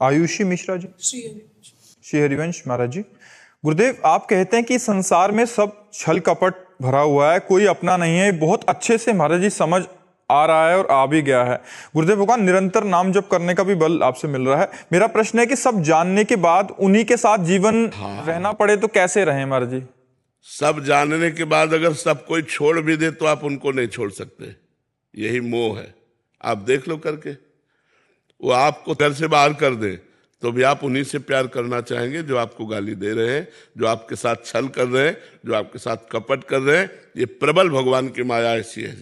आयुषी मिश्रा जी, श्री श्री हरिवंश महाराज जी। गुरुदेव, आप कहते हैं कि संसार में सब छल कपट भरा हुआ है, कोई अपना नहीं है। बहुत अच्छे से महाराज जी समझ आ रहा है और आ भी गया है। गुरुदेव भगवान निरंतर नाम जप करने का भी बल आपसे मिल रहा है। मेरा प्रश्न है कि सब जानने के बाद उन्हीं के साथ जीवन रहना पड़े तो कैसे रहें महाराज जी? सब जानने के बाद अगर सब कोई छोड़ भी दे तो आप उनको नहीं छोड़ सकते। यही मोह है। आप देख लो करके, वो आपको घर से बाहर कर दे तो भी आप उन्हीं से प्यार करना चाहेंगे जो आपको गाली दे रहे हैं, जो आपके साथ छल कर रहे हैं, जो आपके साथ कपट कर रहे हैं। ये प्रबल भगवान की माया ऐसी है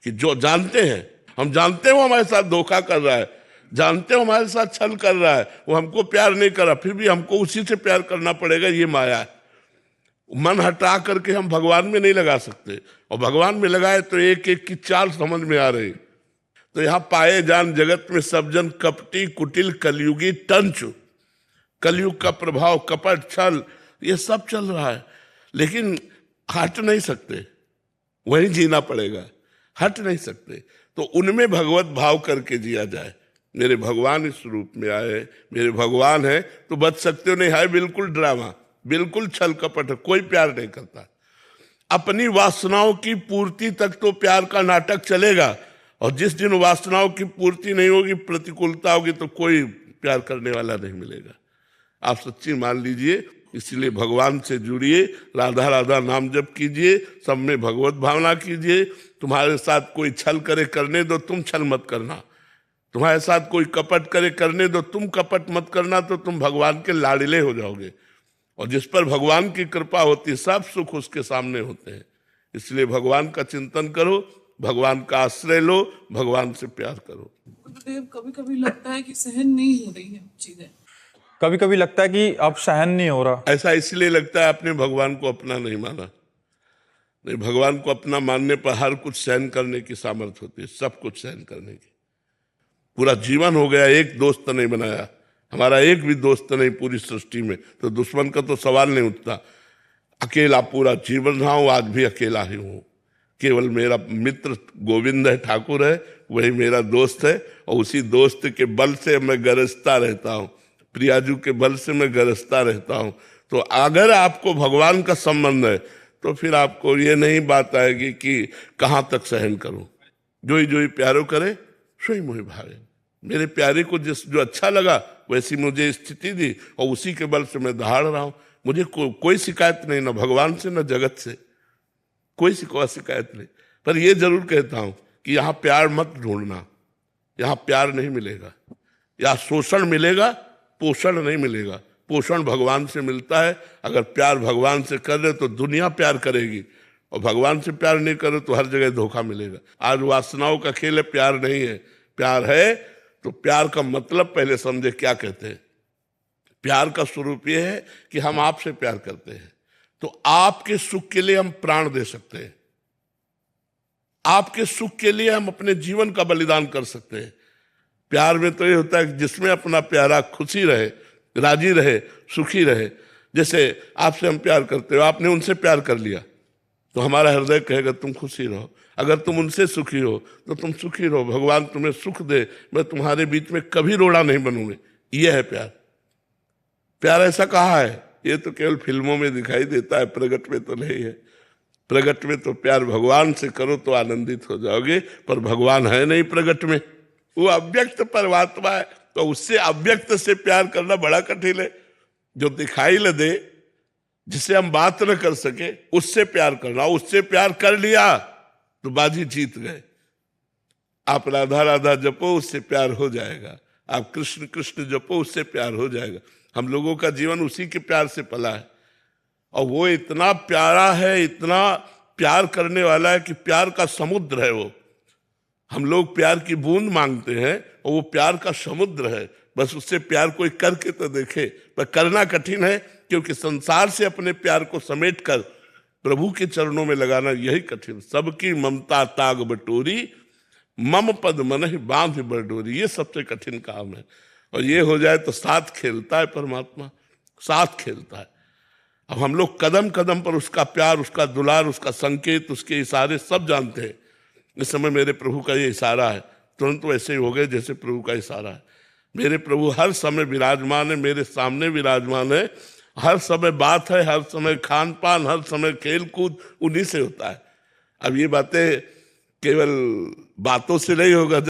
कि जो जानते हैं, हम जानते हैं वो हमारे साथ धोखा कर रहा है, जानते हो हमारे साथ छल कर रहा है, वो हमको प्यार नहीं कर रहा, फिर भी हमको उसी से प्यार करना पड़ेगा। ये माया है। मन हटा करके हम भगवान में नहीं लगा सकते, और भगवान में लगाए तो एक एक की चाल समझ में आ रही। तो यहां पाए जान जगत में सब जन कपटी कुटिल कलयुगी टंचु। कलयुग का प्रभाव, कपट, छल, ये सब चल रहा है, लेकिन हट नहीं सकते, वहीं जीना पड़ेगा, हट नहीं सकते। तो उनमें भगवत भाव करके जिया जाए। मेरे भगवान इस रूप में आए, मेरे भगवान है तो बच सकते हो, नहीं है बिल्कुल ड्रामा, बिल्कुल छल कपट है, कोई प्यार नहीं करता। अपनी वासनाओं की पूर्ति तक तो प्यार का नाटक चलेगा, और जिस दिन वासनाओं की पूर्ति नहीं होगी, प्रतिकूलता होगी, तो कोई प्यार करने वाला नहीं मिलेगा। आप सच्ची मान लीजिए। इसलिए भगवान से जुड़िए, राधा राधा नाम जप कीजिए, सब में भगवत भावना कीजिए। तुम्हारे साथ कोई छल करे करने दो, तुम छल मत करना। तुम्हारे साथ कोई कपट करे करने दो, तुम कपट मत करना, तो तुम भगवान के लाडले हो जाओगे। और जिस पर भगवान की कृपा होती है, सब सुख उसके सामने होते हैं। इसलिए भगवान का चिंतन करो, भगवान का आश्रय लो, भगवान से प्यार करो। गुरुदेव, कभी कभी लगता है कि सहन नहीं हो रही है चीजें। कभी कभी लगता है कि अब सहन नहीं हो रहा। ऐसा इसलिए लगता है आपने भगवान को अपना नहीं माना। नहीं, भगवान को अपना मानने पर हर कुछ सहन करने की सामर्थ्य होती है, सब कुछ सहन करने की। पूरा जीवन हो गया, एक दोस्त नहीं बनाया, हमारा एक भी दोस्त नहीं पूरी सृष्टि में, तो दुश्मन का तो सवाल नहीं उठता। अकेला पूरा जीवन रहा हूं, आज भी अकेला ही हूं। केवल मेरा मित्र गोविंद है, ठाकुर है, वही मेरा दोस्त है, और उसी दोस्त के बल से मैं गरजता रहता हूं, प्रियाजू के बल से मैं गरजता रहता हूं। तो अगर आपको भगवान का संबंध है तो फिर आपको ये नहीं बात आएगी कि कहाँ तक सहन करूं। जो ही प्यारो करे सोई मोहि भावे। मेरे प्यारे को जो अच्छा लगा वैसी मुझे स्थिति दी, और उसी के बल से मैं दहाड़ रहा हूं। मुझे कोई शिकायत नहीं, ना भगवान से, ना जगत से, कोई शिकायत नहीं। पर यह जरूर कहता हूं कि यहां प्यार मत ढूंढना, यहां प्यार नहीं मिलेगा। या शोषण मिलेगा, पोषण नहीं मिलेगा। पोषण भगवान से मिलता है। अगर प्यार भगवान से कर रहे तो दुनिया प्यार करेगी, और भगवान से प्यार नहीं करे तो हर जगह धोखा मिलेगा। आज वासनाओं का खेल है, प्यार नहीं है। प्यार है तो प्यार का मतलब पहले समझे क्या कहते हैं। प्यार का स्वरूप यह है कि हम आपसे प्यार करते हैं, तो आपके सुख के लिए हम प्राण दे सकते हैं, आपके सुख के लिए हम अपने जीवन का बलिदान कर सकते हैं। प्यार में तो ये होता है कि जिसमें अपना प्यारा खुशी रहे, राजी रहे, सुखी रहे। जैसे आपसे हम प्यार करते हो, आपने उनसे प्यार कर लिया तो हमारा हृदय कहेगा तुम खुशी रहो। अगर तुम उनसे सुखी हो तो तुम सुखी रहो, भगवान तुम्हें सुख दे, मैं तुम्हारे बीच में कभी रोड़ा नहीं बनूंगी। यह है प्यार। प्यार ऐसा कहा है, ये तो केवल फिल्मों में दिखाई देता है, प्रगट में तो नहीं है। प्रगट में तो प्यार भगवान से करो तो आनंदित हो जाओगे, पर भगवान है नहीं प्रगट में, वो अव्यक्त परमात्मा है। तो उससे अव्यक्त से प्यार करना बड़ा कठिन है। जो दिखाई न दे, जिसे हम बात न कर सके, उससे प्यार करना। उससे प्यार कर लिया तो बाजी जीत गए। आप राधा राधा जपो, उससे प्यार हो जाएगा। आप कृष्ण कृष्ण जपो, उससे प्यार हो जाएगा। हम लोगों का जीवन उसी के प्यार से पला है, और वो इतना प्यारा है, इतना प्यार करने वाला है कि प्यार का समुद्र है वो। हम लोग प्यार की बूंद मांगते हैं, और वो प्यार का समुद्र है। बस उससे प्यार कोई करके तो देखे, पर करना कठिन है, क्योंकि संसार से अपने प्यार को समेट कर प्रभु के चरणों में लगाना यही कठिन। सबकी ममता ताग बटोरी, मम पद मन ही बांध बरडोरी, ये सबसे कठिन काम है। और ये हो जाए तो साथ खेलता है परमात्मा, साथ खेलता है। अब हम लोग कदम कदम पर उसका प्यार, उसका दुलार, उसका संकेत, उसके इशारे सब जानते हैं। इस समय मेरे प्रभु का ये इशारा है, तुरंत वैसे ही हो गए जैसे प्रभु का इशारा है। मेरे प्रभु हर समय विराजमान है, मेरे सामने विराजमान है, हर समय बात है, हर समय खान पान, हर समय खेल कूद उन्हीं से होता है। अब ये बातें केवल बातों से नहीं होगा।